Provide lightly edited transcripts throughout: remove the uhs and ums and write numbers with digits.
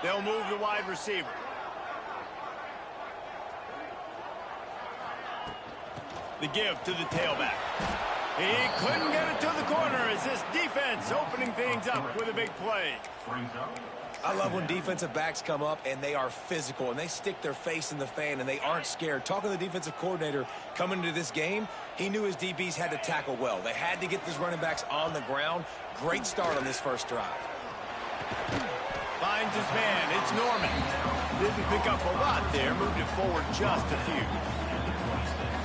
They'll move the wide receiver. The give to the tailback. He couldn't get it to the corner as this defense opening things up with a big play. I love when defensive backs come up and they are physical and they stick their face in the fan and they aren't scared. Talking to the defensive coordinator coming into this game, he knew his DBs had to tackle well. They had to get these running backs on the ground. Great start on this first drive. Finds his man. It's Norman. Didn't pick up a lot there. Moved it forward just a few.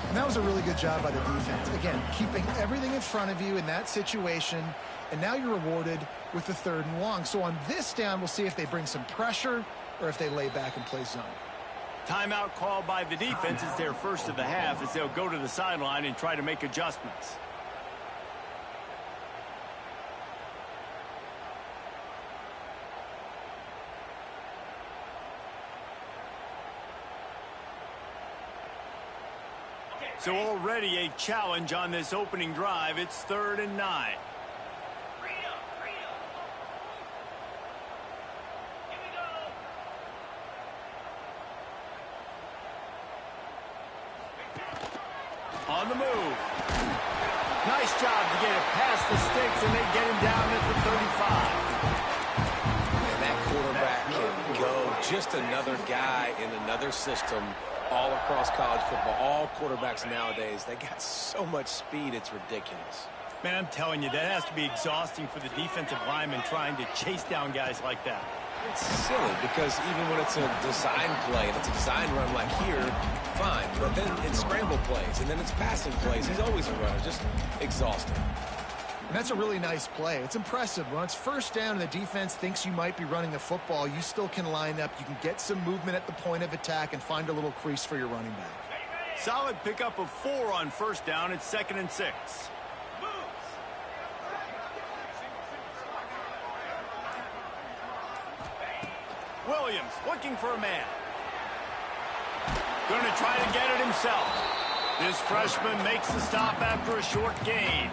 And that was a really good job by the defense. Again, keeping everything in front of you in that situation. And now you're rewarded with the 3rd and long. So on this down, we'll see if they bring some pressure or if they lay back and play zone. Timeout called by the defense is their first of the half as they'll go to the sideline and try to make adjustments. So already a challenge on this opening drive. It's 3rd and 9. On the move. Nice job to get it past the sticks, and they get him down at the 35. And that quarterback can go. Just another guy in another system all across college football. All quarterbacks nowadays, they got so much speed, it's ridiculous. Man, I'm telling you, that has to be exhausting for the defensive lineman trying to chase down guys like that. It's silly because even when it's a design play and it's a design run like here, fine. But then it's scramble plays and then it's passing plays. He's always a runner, just exhausting. And that's a really nice play. It's impressive. When it's 1st down and the defense thinks you might be running the football, you still can line up. You can get some movement at the point of attack and find a little crease for your running back. Solid pickup of 4 on 1st down. It's 2nd and 6. Williams looking for a man. Going to try to get it himself. This freshman makes the stop after a short gain.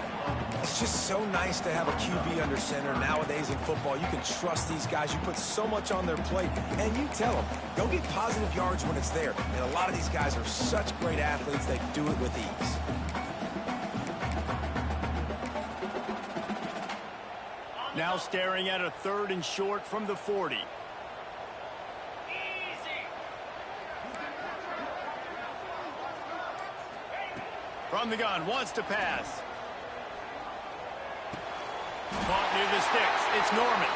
It's just so nice to have a QB under center nowadays in football. You can trust these guys. You put so much on their plate, and you tell them, go get positive yards when it's there. And a lot of these guys are such great athletes, they do it with ease. Now staring at a 3rd and short from the 40. From the gun, wants to pass. Caught near the sticks. It's Norman.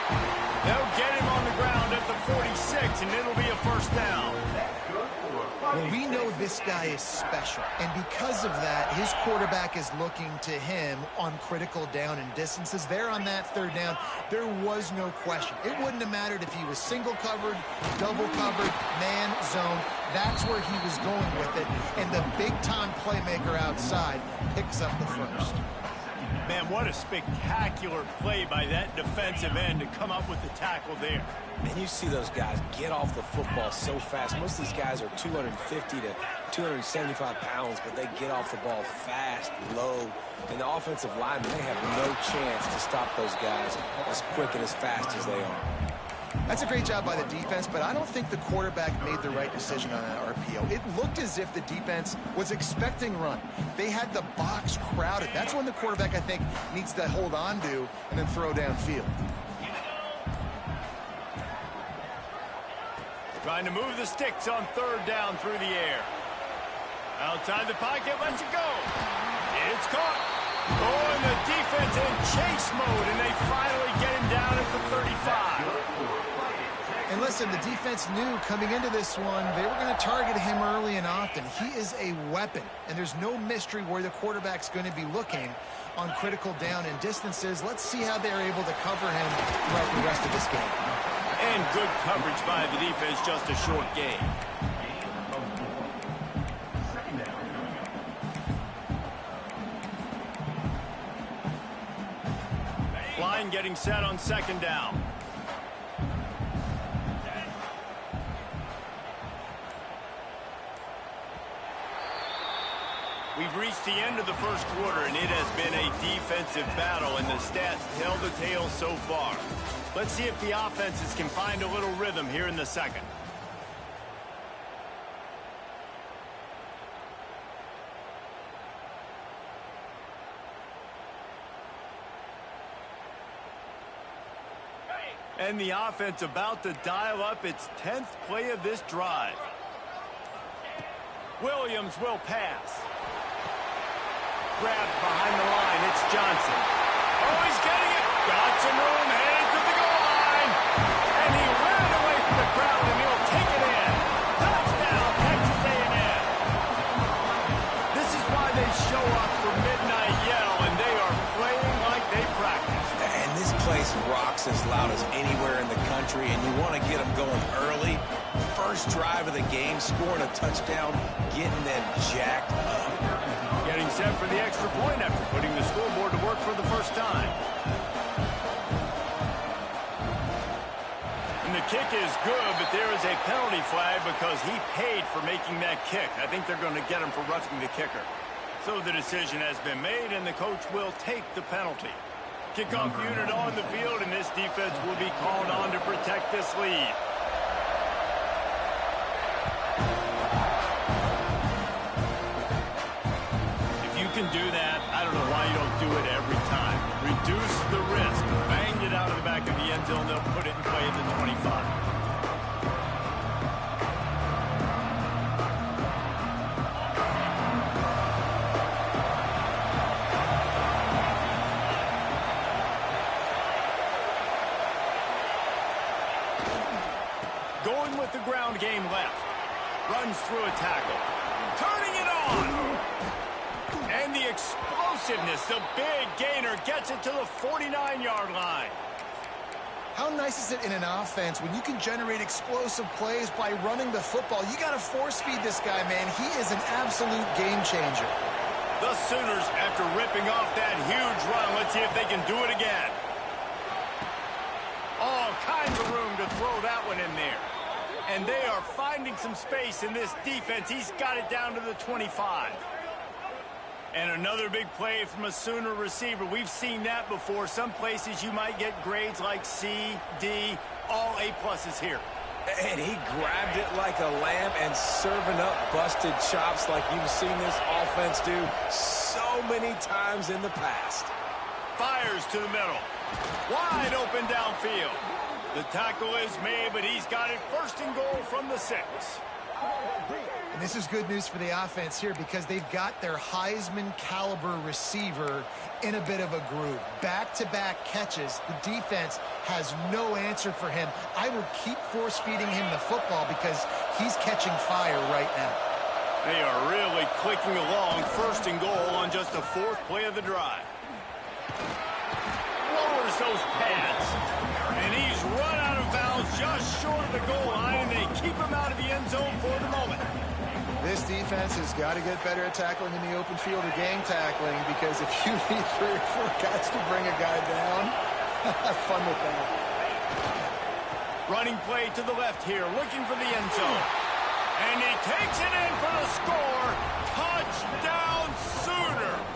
They'll get him on the ground at the 46, and it'll be a 1st down. Well, we know this guy is special, and because of that, his quarterback is looking to him on critical down and distances. There on that 3rd down, there was no question. It wouldn't have mattered if he was single covered, double covered, man, zone. That's where he was going with it, and the big-time playmaker outside picks up the 1st. Man, what a spectacular play by that defensive end to come up with the tackle there. And you see those guys get off the football so fast. Most of these guys are 250 to 275 pounds, but they get off the ball fast, low. And the offensive linemen, they have no chance to stop those guys as quick and as fast as they are. That's a great job by the defense, but I don't think the quarterback made the right decision on that RPO. It looked as if the defense was expecting run. They had the box crowded. That's when the quarterback, I think, needs to hold on to and then throw downfield. Trying to move the sticks on 3rd down through the air. Outside the pocket, lets it go. It's caught. Oh, and the defense in chase mode, and they finally get him down at the 35. And listen, the defense knew coming into this one, they were going to target him early and often. He is a weapon, and there's no mystery where the quarterback's going to be looking on critical down and distances. Let's see how they're able to cover him throughout the rest of this game. And good coverage by the defense, just a short gain. Line getting set on 2nd down. We've reached the end of the first quarter, and it has been a defensive battle, and the stats tell the tale so far. Let's see if the offenses can find a little rhythm here in the second. And the offense about to dial up its 10th play of this drive. Williams will pass. Grabbed behind the line, it's Johnson. Oh, he's getting it. Got some room, headed to the goal line. And he ran away from the crowd, and he'll take it in. Touchdown, Texas A&M. This is why they show up for midnight yell, and they are playing like they practice. And this place rocks as loud as anywhere in the country, and you want to get them going early. First drive of the game, scoring a touchdown, getting them jacked up. Getting set for the extra point after putting the scoreboard to work for the first time. And the kick is good, but there is a penalty flag because he paid for making that kick. I think they're going to get him for roughing the kicker. So the decision has been made, and the coach will take the penalty. Kickoff unit on the field, and this defense will be called on to protect this lead. Can do that. I don't know why you don't do it every time. Reduce the risk. Banged it out of the back of the end zone. They'll put it in play at the 25. Going with the ground game left. Runs through a tackle. Turning it on. And the explosiveness, the big gainer gets it to the 49-yard line. How nice is it in an offense when you can generate explosive plays by running the football? You got to force feed this guy, man. He is an absolute game changer. The Sooners, after ripping off that huge run, let's see if they can do it again. All kinds of room to throw that one in there. And they are finding some space in this defense. He's got it down to the 25. And another big play from a Sooner receiver. We've seen that before. Some places you might get grades like C, D, all A-pluses here. And he grabbed it like a lamb and serving up busted chops like you've seen this offense do so many times in the past. Fires to the middle. Wide open downfield. The tackle is made, but he's got it first and goal from the 6. And this is good news for the offense here because they've got their Heisman-caliber receiver in a bit of a groove. Back-to-back catches. The defense has no answer for him. I will keep force-feeding him the football because he's catching fire right now. They are really clicking along. First and goal on just the 4th play of the drive. Lowers those pads. And he's run out of bounds just short of the goal line, and they keep him out of the end zone for the moment. This defense has got to get better at tackling in the open field or gang tackling because if you need 3 or 4 guys to bring a guy down, have fun with that. Running play to the left here, looking for the end zone. And he takes it in for the score. Touchdown, Sooners!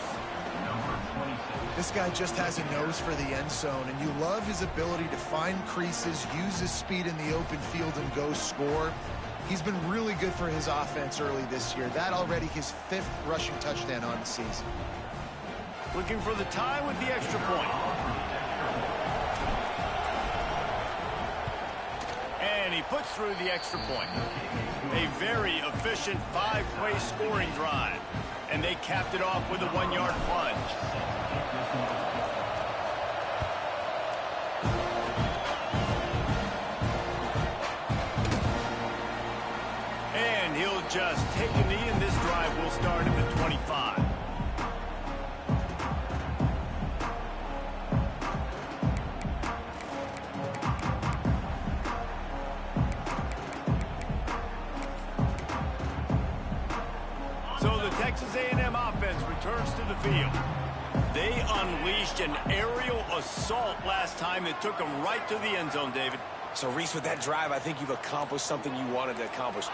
This guy just has a nose for the end zone, and you love his ability to find creases, use his speed in the open field, and go score. He's been really good for his offense early this year. That already his 5th rushing touchdown on the season. Looking for the tie with the extra point. And he puts through the extra point. A very efficient 5-play scoring drive. And they capped it off with a 1-yard plunge. And he'll just take a knee, and this drive will start at the 25. So the Texas A&M offense returns to the field. They unleashed an aerial assault last time that took them right to the end zone, David. So, Reese, with that drive, I think you've accomplished something you wanted to accomplish.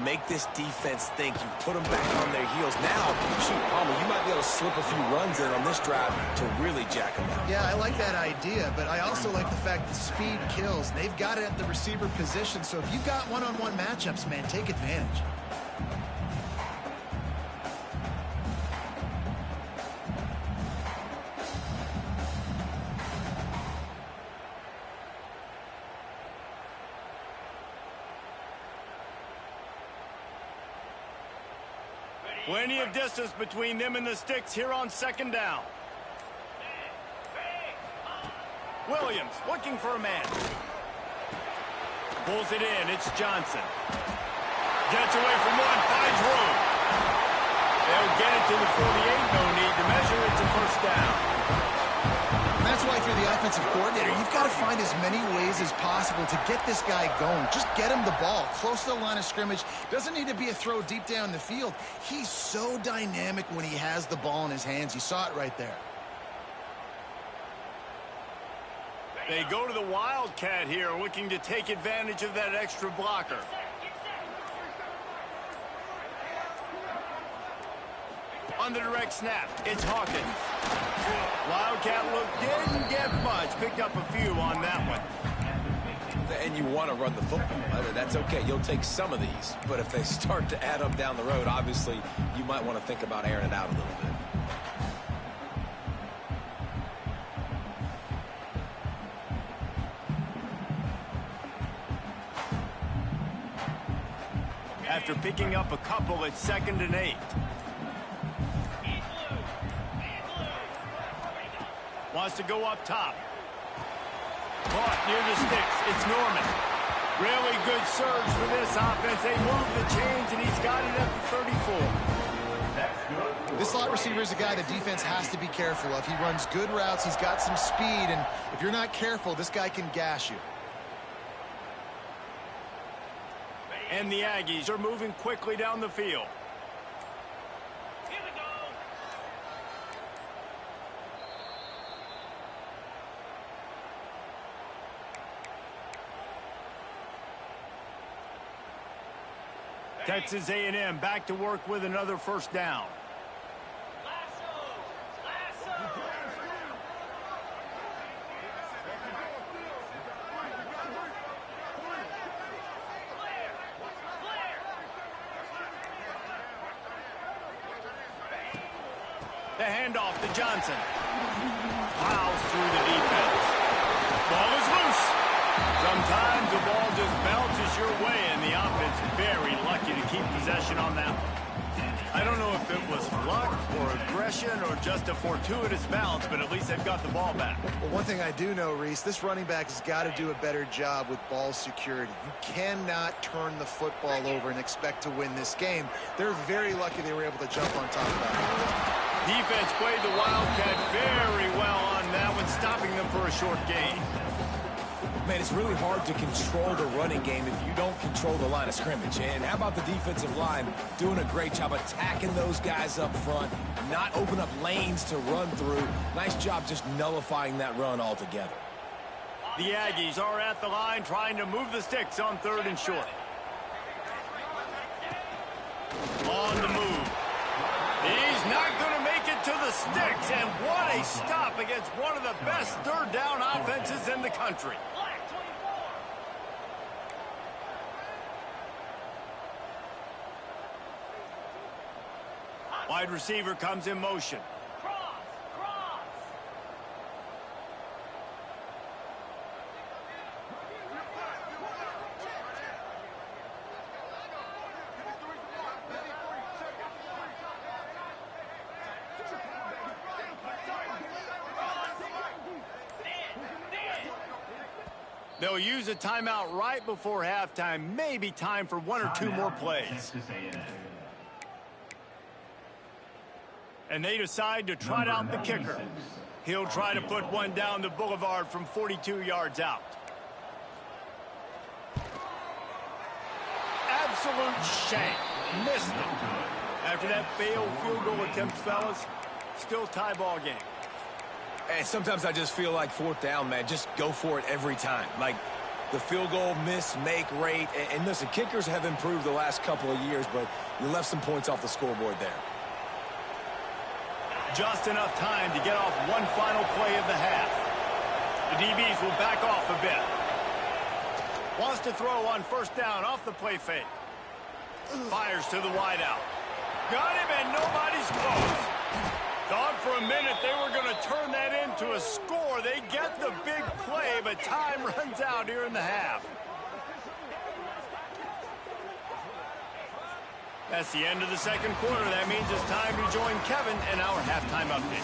Make this defense think. You put them back on their heels. Now, shoot, Palmer, you might be able to slip a few runs in on this drive to really jack them up. Yeah, I like that idea, but I also like the fact that speed kills. They've got it at the receiver position, so if you've got one-on-one matchups, man, take advantage. Plenty of distance between them and the sticks here on second down. Williams looking for a man. Pulls it in. It's Johnson. Gets away from one. Finds room. They'll get it to the 48. No need to measure. It's a first down. And that's why if you're the offensive coordinator, you've got to find as many ways as possible to get this guy going. Just get him the ball close to the line of scrimmage. Doesn't need to be a throw deep down the field. He's so dynamic when he has the ball in his hands. You saw it right there. They go to the Wildcat here, looking to take advantage of that extra blocker. On the direct snap, it's Hawkins. Wildcat look didn't get much. Picked up a few on that one. And you want to run the football. That's okay. You'll take some of these. But if they start to add up down the road, obviously, you might want to think about airing it out a little bit. After picking up a couple, it's 2nd and 8. Wants to go up top. Caught near the sticks. It's Norman. Really good surge for this offense. They move the chains, and he's got it at the 34. This slot receiver is a guy the defense has to be careful of. He runs good routes. He's got some speed, and if you're not careful, this guy can gash you. And the Aggies are moving quickly down the field. Here we go. Texas A&M back to work with another first down. The handoff to Johnson. Plows through the defense. Ball is loose. Sometimes the ball just bounces your way, and the offense very lucky to keep possession on that one. I don't know if it was luck or aggression or just a fortuitous bounce, but at least they've got the ball back. Well, one thing I do know, Reese, this running back has got to do a better job with ball security. You cannot turn the football over and expect to win this game. They're very lucky they were able to jump on top of that. Defense played the Wildcat very well on that one, stopping them for a short gain. Man, it's really hard to control the running game if you don't control the line of scrimmage. And how about the defensive line doing a great job attacking those guys up front, not open up lanes to run through. Nice job just nullifying that run altogether. The Aggies are at the line trying to move the sticks on 3rd and short. On the move. He's not going to make it to the sticks, and what a stop against one of the best 3rd down offenses in the country. Wide receiver comes in motion. They'll use a timeout right before halftime. Maybe time for 1 or 2 more plays. And they decide to trot out the kicker. He'll try to put one down the boulevard from 42 yards out. Absolute shank. Missed it. After that failed field goal attempt, fellas, still tie ball game. And sometimes I just feel like 4th down, man, just go for it every time. Like, the field goal miss-make rate. And listen, kickers have improved the last couple of years, but you left some points off the scoreboard there. Just enough time to get off one final play of the half. The DBs will back off a bit. Wants to throw on first down off the play fake. Fires to the wideout. Got him, and nobody's close. Thought for a minute they were going to turn that into a score. They get the big play, but time runs out here in the half. That's the end of the second quarter. That means it's time to join Kevin in our halftime update.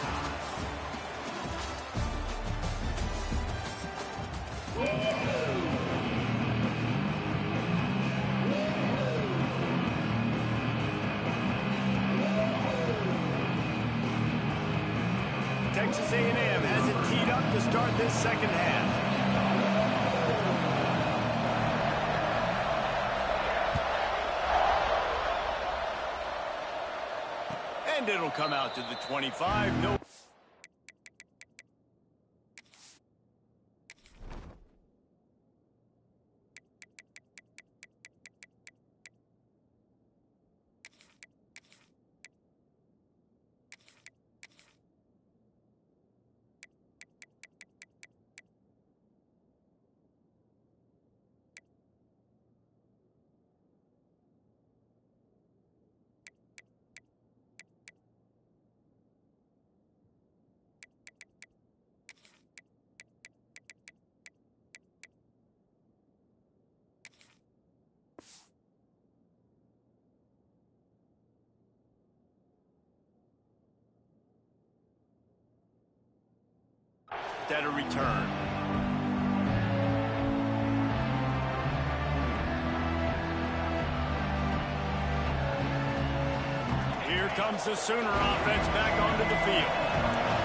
Texas A&M has it teed up to start this second half. And it'll come out to the 25. No. At a return. Here comes the Sooner offense back onto the field.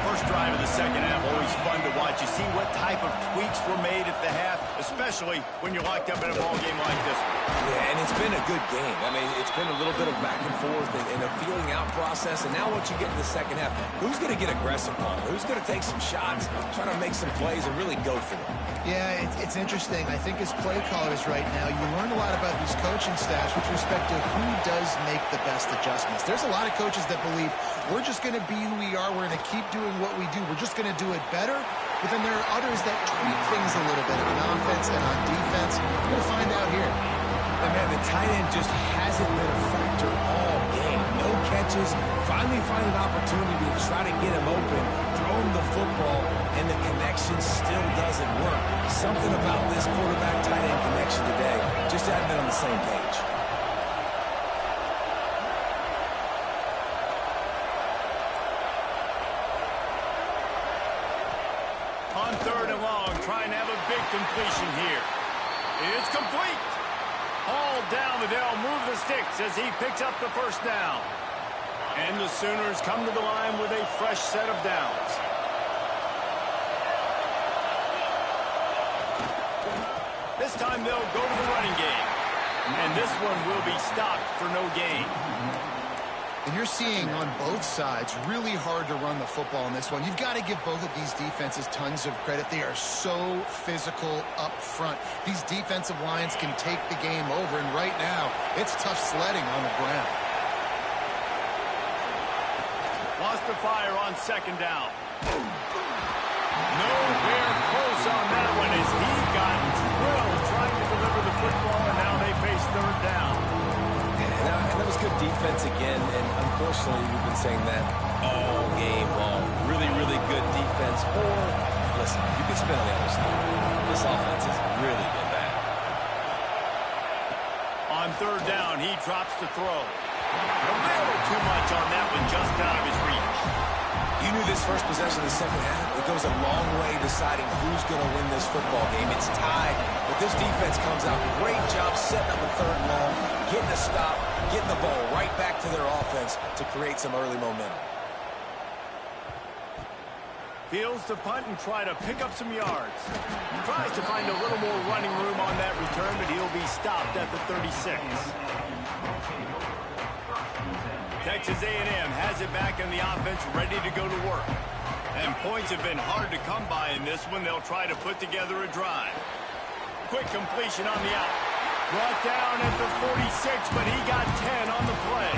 First drive of the second half, always fun to watch. You see what type of tweaks were made at the half, especially when you're locked up in a ball game like this one. Yeah, and it's been a good game. I mean, it's been a little bit of back and forth and a feeling out process. And now once you get in the second half, who's going to get aggressive on it? Who's going to take some shots, try to make some plays, and really go for it? Yeah, it's interesting. I think as play callers right now, you learn a lot about these coaching staffs with respect to who does make the best adjustments. There's a lot of coaches that believe we're just going to be who we are. We're going to keep doing what we do. We're just going to do it better. But then there are others that tweak things a little bit on offense and on defense. We're going to find out here. And man, the tight end just hasn't been a factor all game. No catches. Finally find an opportunity to try to get him open, throw him the football, and the connection still doesn't work. Something about this quarterback-tight end connection today just hasn't been on the same page. On third and long, trying to have a big completion here. It's complete. All down the Dell, move the sticks as he picks up the first down. And the Sooners come to the line with a fresh set of downs. This time they'll go to the running game. And this one will be stopped for no gain. And you're seeing on both sides really hard to run the football in this one. You've got to give both of these defenses tons of credit. They are so physical up front. These defensive lines can take the game over, and right now it's tough sledding on the ground. Wants to fire on second down. Nowhere close on that one as he got drilled trying to deliver the football, and now they face third down. And that was good defense again, and unfortunately we've been saying that all game long. Really, really good defense. Or, listen, you can spin on the other side. This offense has really been bad. On third down, he drops to throw. A little too much on that one, just out of his reach. You knew this first possession of the second half. It goes a long way deciding who's going to win this football game. It's tied, but this defense comes out. Great job setting up a third and long, getting a stop, getting the ball right back to their offense to create some early momentum. Fields to punt and try to pick up some yards. Tries to find a little more running room on that return, but he'll be stopped at the 36. Texas A&M has it back in the offense, ready to go to work. And points have been hard to come by in this one. They'll try to put together a drive. quick completion on the out. Brought down at the 46, but he got 10 on the play.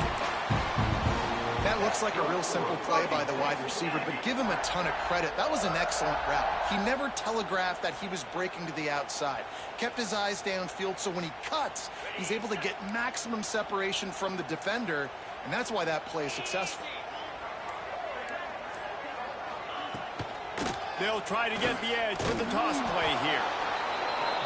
That looks like a real simple play by the wide receiver, but give him a ton of credit. That was an excellent route. He never telegraphed that he was breaking to the outside. Kept his eyes downfield, so when he cuts, he's able to get maximum separation from the defender, and that's why that play is successful. They'll try to get the edge with the toss play here.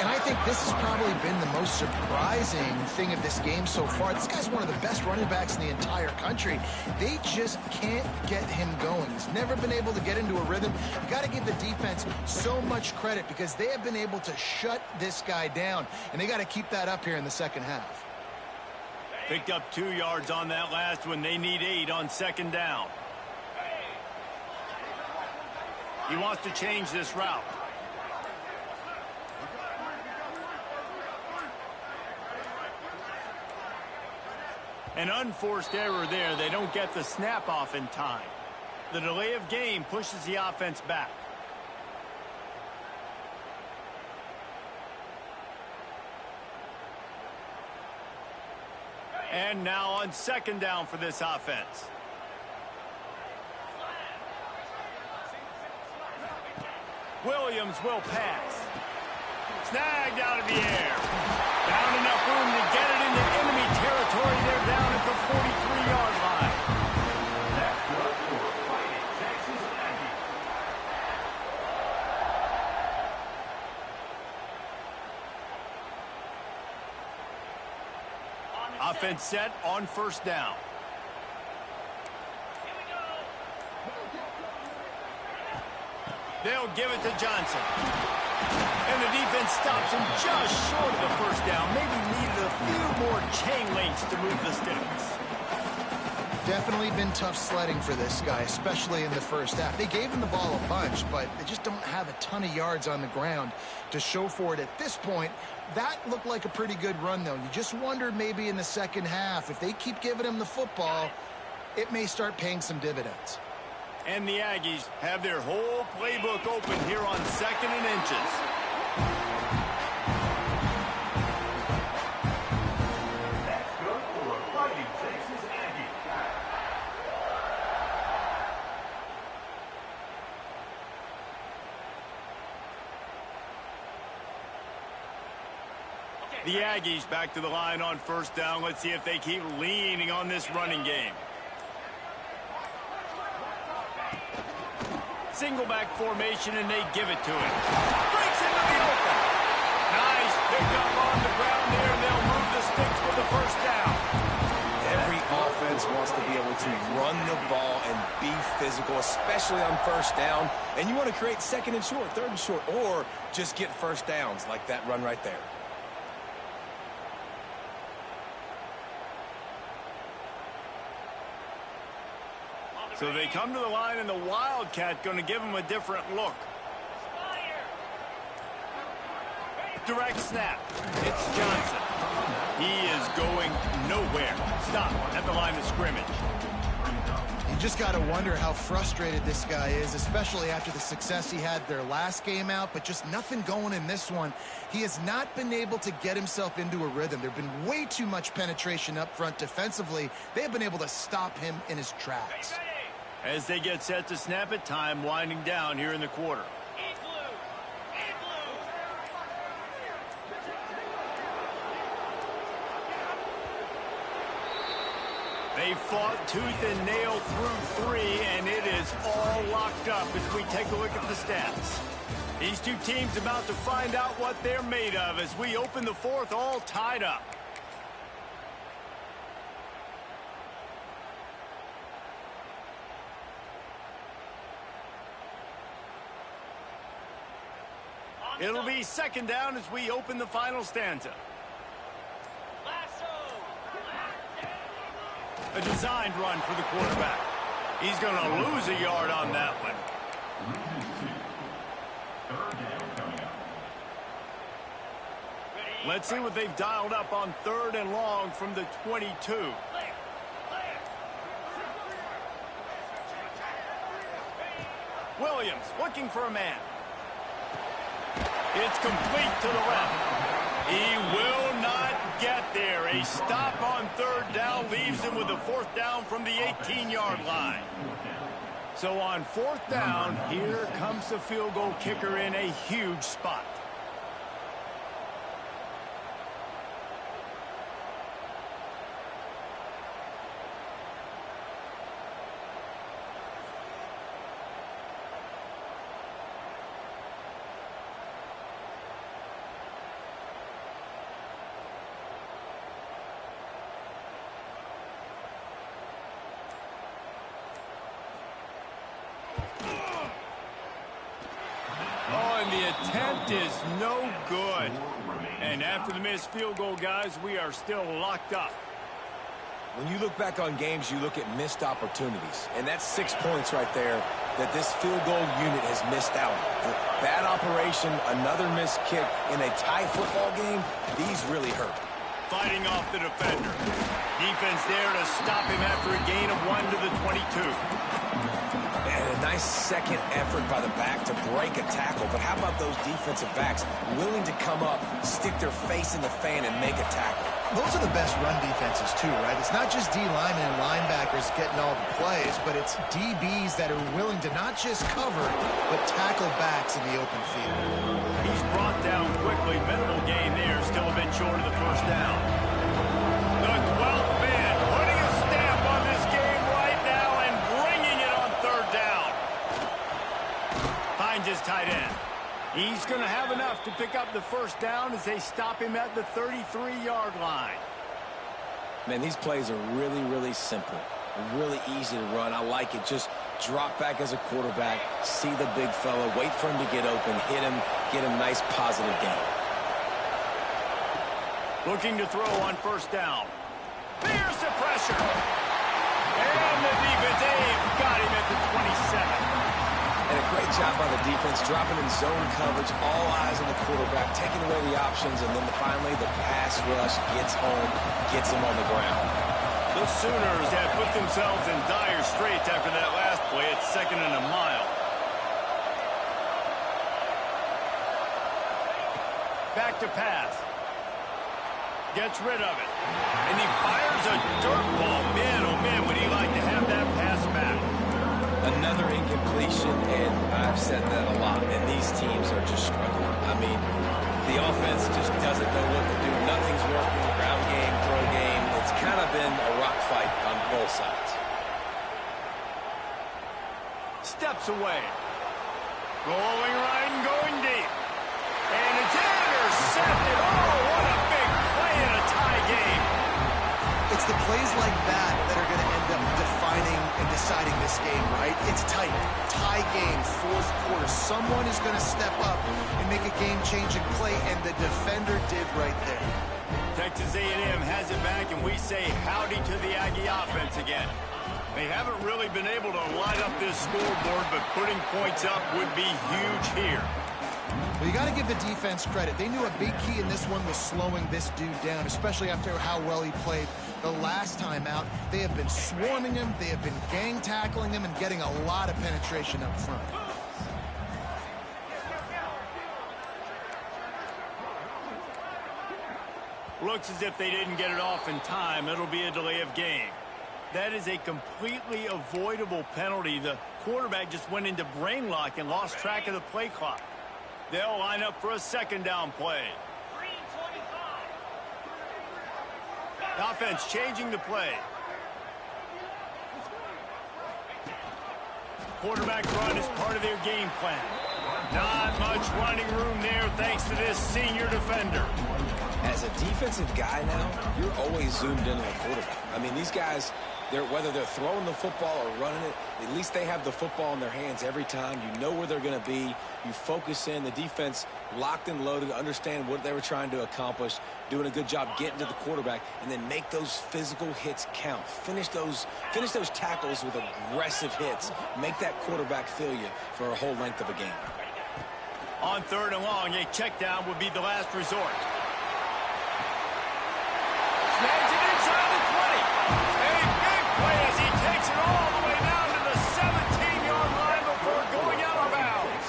And I think this has probably been the most surprising thing of this game so far. This guy's one of the best running backs in the entire country. They just can't get him going. He's never been able to get into a rhythm. You got to give the defense so much credit because they have been able to shut this guy down, and they got to keep that up here in the second half. Picked up 2 yards on that last one. They need 8 on second down. He wants to change this route. An unforced error there. They don't get the snap off in time. The delay of game pushes the offense back. And now on second down for this offense. Williams will pass. Snagged out of the air. Found enough room to get it into enemy territory. They're down at the 43-yard line. That's good for Fighting Texas Aggies. Offense set on first down. Here we go. They'll give it to Johnson. And the defense stops him just short of the first down. Maybe needed a few more chain links to move the sticks. Definitely been tough sledding for this guy, especially in the first half. They gave him the ball a bunch, but they just don't have a ton of yards on the ground to show for it at this point. That looked like a pretty good run, though. You just wonder maybe in the second half, if they keep giving him the football, it may start paying some dividends. And the Aggies have their whole playbook open here on second and inches. That's good for Fighting Texas Aggies. The Aggies back to the line on first down. Let's see if they keep leaning on this running game. Single back formation, and they give it to him. Breaks into the open. Nice pickup on the ground there, and they'll move the sticks for the first down. Every offense wants to be able to run the ball and be physical, especially on first down. And you want to create second and short, third and short, or just get first downs like that run right there. So they come to the line, and the Wildcat going to give them a different look. Direct snap. It's Johnson. He is going nowhere. Stop at the line of scrimmage. You just got to wonder how frustrated this guy is, especially after the success he had their last game out, but just nothing going in this one. He has not been able to get himself into a rhythm. There have been way too much penetration up front defensively. They have been able to stop him in his tracks. As they get set to snap it, time winding down here in the quarter. They fought tooth and nail through 3, and it is all locked up as we take a look at the stats. These two teams about to find out what they're made of as we open the fourth, all tied up. It'll be second down as we open the final stanza. A designed run for the quarterback. He's going to lose a yard on that one. Let's see what they've dialed up on third and long from the 22. Williams looking for a man. It's complete to the left. He will not get there. A stop on third down leaves him with a fourth down from the 18-yard line. So on fourth down, here comes the field goal kicker in a huge spot. Attempt is no good. And after the missed field goal, guys, we are still locked up. When you look back on games, you look at missed opportunities. And that's 6 points right there that this field goal unit has missed out on. Bad operation, another missed kick in a tie football game, these really hurt. Fighting off the defender. Defense there to stop him after a gain of 1 to the 22. And a nice second effort by the back to break a tackle. But how about those defensive backs willing to come up, stick their face in the fan, and make a tackle? Those are the best run defenses, too, right? It's not just D linemen and linebackers getting all the plays, but it's DBs that are willing to not just cover, but tackle backs in the open field. He's brought down quickly. Minimal gain there. Still a bit short of the first down. The 12th man putting a stamp on this game right now and bringing it on third down. Finds his tight end. He's going to have enough to pick up the first down as they stop him at the 33-yard line. Man, these plays are really, really simple. Really easy to run. I like it. Just drop back as a quarterback, see the big fella, wait for him to get open, hit him, get him nice positive gain. Looking to throw on first down. There's the pressure. And the defense, they've got him at the 27. And a great job by the defense, dropping in zone coverage, all eyes on the quarterback, taking away the options, and then finally the pass rush gets home, gets him on the ground. The Sooners have put themselves in dire straits after that last play at 2nd and a mile. Back to pass. Gets rid of it. And he fires a dirt ball. Man, oh man, would he like to have that pass back. Another incompletion, and I've said that a lot, and these teams are just struggling. I mean, the offense just doesn't know what to do. Nothing's working. Ground game, throw game. It's kind of been a rock fight on both sides. Steps away. Rolling right and going deep. And it's intercepted. Oh, what a big play in a tie game. It's the plays like that that are going to end up defining and deciding this game, right? It's tight. Tie game, fourth quarter. Someone is going to step up and make a game-changing play, and the defender did right there. Texas A&M has it back, and we say howdy to the Aggie offense again. They haven't really been able to light up this scoreboard, but putting points up would be huge here. Well, you got to give the defense credit. They knew a big key in this one was slowing this dude down, especially after how well he played the last time out. They have been swarming him, they have been gang tackling him, and getting a lot of penetration up front. Looks as if they didn't get it off in time. It'll be a delay of game. That is a completely avoidable penalty. The quarterback just went into brain lock and lost track of the play clock. They'll line up for a second down play. Offense changing the play. Quarterback run is part of their game plan. Not much running room there thanks to this senior defender. As a defensive guy now, you're always zoomed in on the quarterback. I mean, these guys, whether they're throwing the football or running it, at least they have the football in their hands every time. You know where they're going to be. You focus in. The defense locked and loaded, understand what they were trying to accomplish, doing a good job getting to the quarterback, and then make those physical hits count. Finish those tackles with aggressive hits. Make that quarterback feel you for a whole length of a game. On third and long, a check down would be the last resort. Snags it inside the 20. A big play as he takes it all the way down to the 17-yard line before going out of bounds.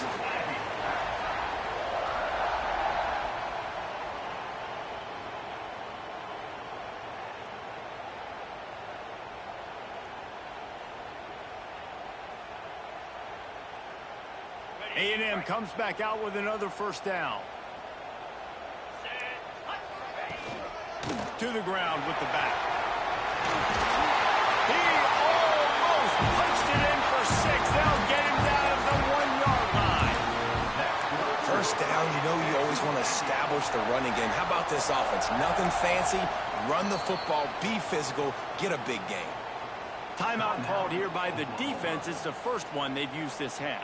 A&M comes back out with another first down. To the ground with the back. He almost punched it in for 6. They'll get him down at the 1-yard line. First down, you know you always want to establish the running game. How about this offense? Nothing fancy. Run the football, be physical, get a big game. Timeout called here by the defense. It's the first one they've used this half.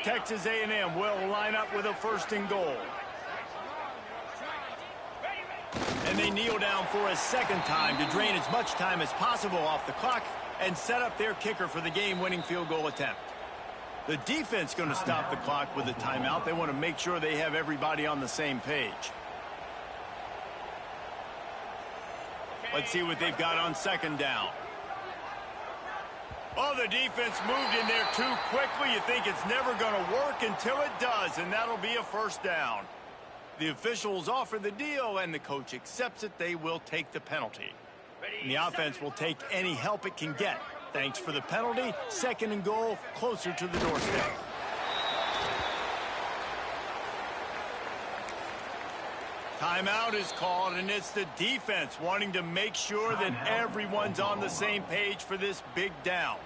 Texas A&M will line up with a 1st and goal. And they kneel down for a 2nd time to drain as much time as possible off the clock and set up their kicker for the game-winning field goal attempt. The defense going to stop the clock with a timeout. They want to make sure they have everybody on the same page. Let's see what they've got on 2nd down. Oh, the defense moved in there too quickly. You think it's never going to work until it does, and that'll be a 1st down. The officials offer the deal, and the coach accepts it. They will take the penalty. And the offense will take any help it can get. Thanks for the penalty. 2nd and goal, closer to the doorstep. Timeout is called, and it's the defense wanting to make sure that everyone's on the same page for this big down.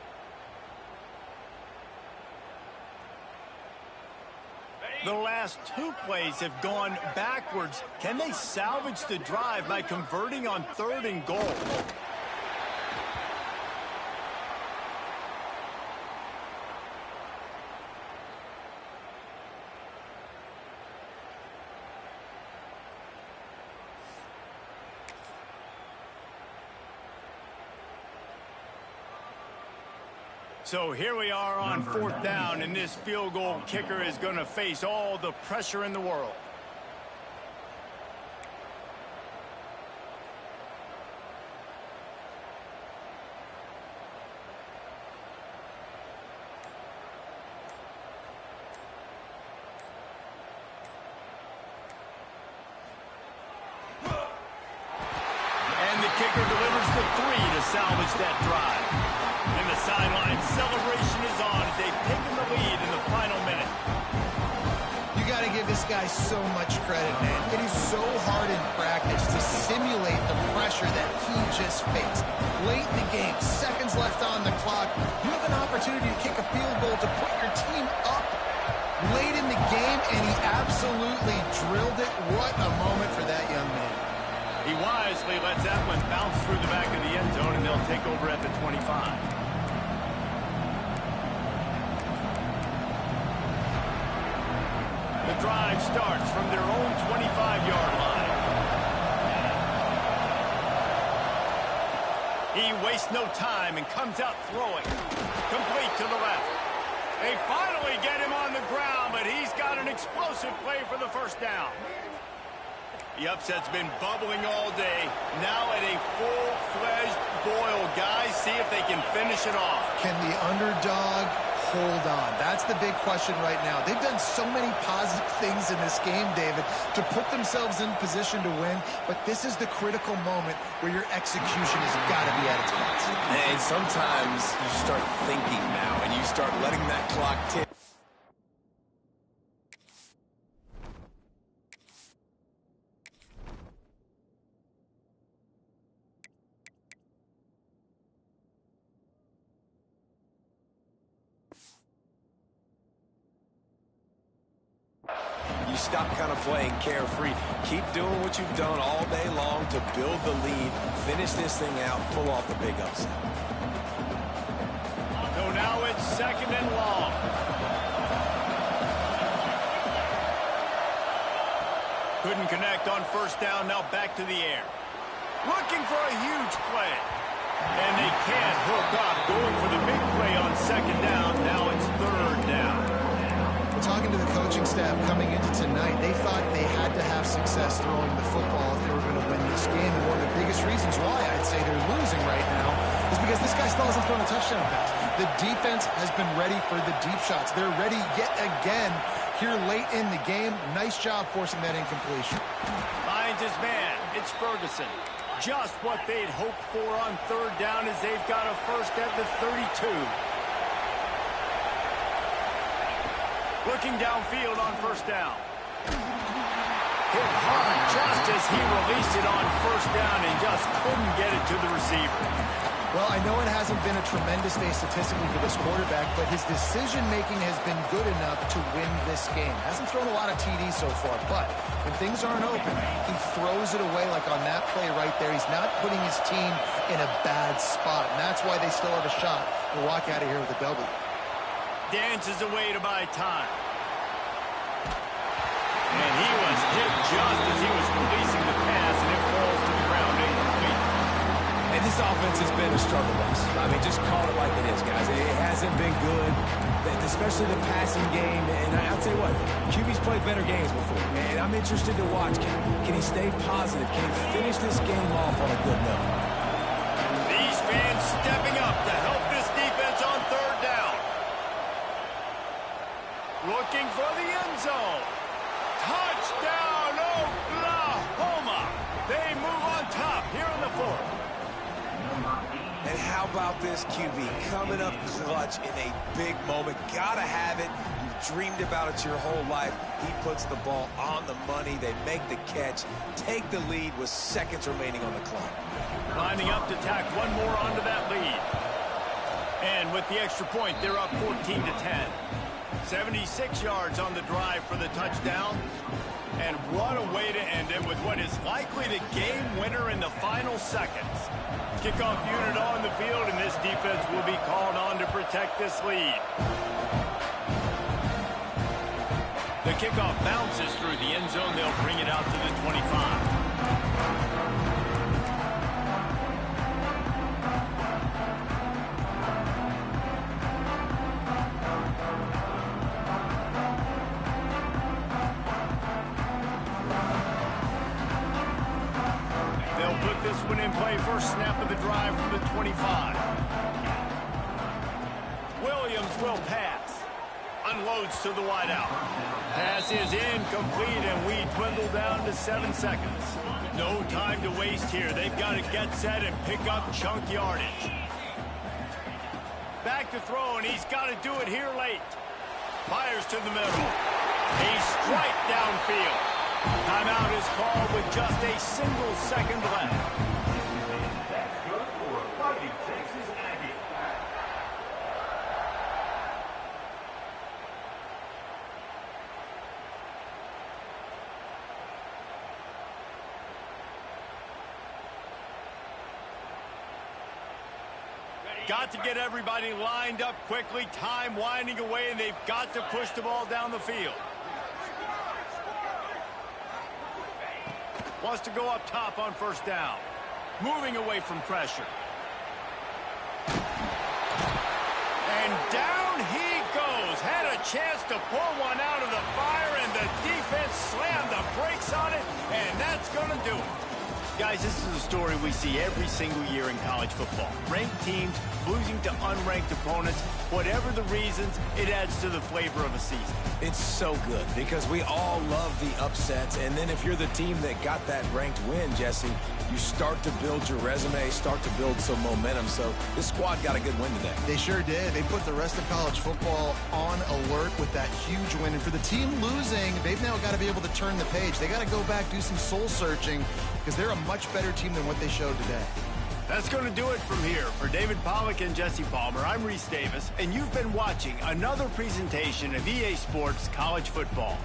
The last 2 plays have gone backwards. Can they salvage the drive by converting on 3rd and goal? So here we are on 4th down, and this field goal kicker is going to face all the pressure in the world. And the kicker delivers the 3 to salvage that drive. And the sideline celebration is on as they've taken the lead in the final minute. You got to give this guy so much credit, man. It is so hard in practice to simulate the pressure that he just faced. Late in the game, seconds left on the clock, you have an opportunity to kick a field goal to put your team up late in the game, and he absolutely drilled it. What a moment for that young man. He wisely lets that one bounce through the back of the end zone, and they'll take over at the 25. The drive starts from their own 25-yard line. He wastes no time and comes out throwing. Complete to the left. They finally get him on the ground, but he's got an explosive play for the 1st down. The upset's been bubbling all day. Now at a full-fledged boil. Guys, see if they can finish it off. Can the underdog hold on? That's the big question right now. They've done so many positive things in this game, David, to put themselves in position to win, but this is the critical moment where your execution has got to be at its best. And sometimes you start thinking now, and you start letting that clock tick. Stop kind of playing carefree. Keep doing what you've done all day long to build the lead. Finish this thing out. Pull off the big upset. So now it's 2nd and long. Couldn't connect on 1st down. Now back to the air. Looking for a huge play. And they can't hook up. Going for the big play on 2nd down. Now it's 3rd down. Talking to the coaching staff coming into tonight, they thought they had to have success throwing the football if they were going to win this game. And one of the biggest reasons why I'd say they're losing right now is because this guy still hasn't thrown a touchdown pass. The defense has been ready for the deep shots. They're ready yet again here late in the game. Nice job forcing that incompletion. Finds finds his man. It's Ferguson. Just what they'd hoped for on third down as they've got a first at the 32. Looking downfield on first down. Hit hard just as he released it on first down and just couldn't get it to the receiver. Well, I know it hasn't been a tremendous day statistically for this quarterback, but his decision-making has been good enough to win this game. Hasn't thrown a lot of TDs so far, but when things aren't open, he throws it away like on that play right there. He's not putting his team in a bad spot, and that's why they still have a shot to walk out of here with a W. Dances away to buy time. And he was hit just as he was releasing the pass, and it falls to the ground incomplete. And this offense has been a struggle bus. I mean, just call it like it is, guys. It hasn't been good, especially the passing game. And I'll tell you what, QB's played better games before. And I'm interested to watch. Can he stay positive? Can he finish this game off on a good note? These fans stepping up to help this defense on third down. Looking for the end zone. Touchdown, Oklahoma! They move on top here in the fourth. And how about this QB coming up clutch in a big moment? Gotta have it. You've dreamed about it your whole life. He puts the ball on the money. They make the catch, take the lead with seconds remaining on the clock. Lining up to tack one more onto that lead. And with the extra point, they're up 14-10. 76 yards on the drive for the touchdown. And what a way to end it with what is likely the game winner in the final seconds. Kickoff unit on the field, and this defense will be called on to protect this lead. The kickoff bounces through the end zone. They'll bring it out to the 25. First snap of the drive from the 25. Williams will pass. Unloads to the wideout. Pass is incomplete, and we dwindle down to 7 seconds. No time to waste here. They've got to get set and pick up chunk yardage. Back to throw, and he's got to do it here late. Fires to the middle. A strike downfield. Timeout is called with just a single second left. Got to get everybody lined up quickly. Time winding away, and they've got to push the ball down the field. Wants to go up top on first down. Moving away from pressure. And down he goes. Had a chance to pull one out of the fire, and the defense slammed the brakes on it, and that's going to do it. Guys, this is a story we see every single year in college football. Ranked teams losing to unranked opponents. Whatever the reasons, it adds to the flavor of a season. It's so good because we all love the upsets. And then if you're the team that got that ranked win, Jesse, you start to build your resume, start to build some momentum. So this squad got a good win today. They sure did. They put the rest of college football on alert with that huge win. And for the team losing, they've now got to be able to turn the page. They got to go back, do some soul searching, because they're a much better team than what they showed today. That's going to do it from here. For David Pollack and Jesse Palmer, I'm Reese Davis, and you've been watching another presentation of EA Sports College Football.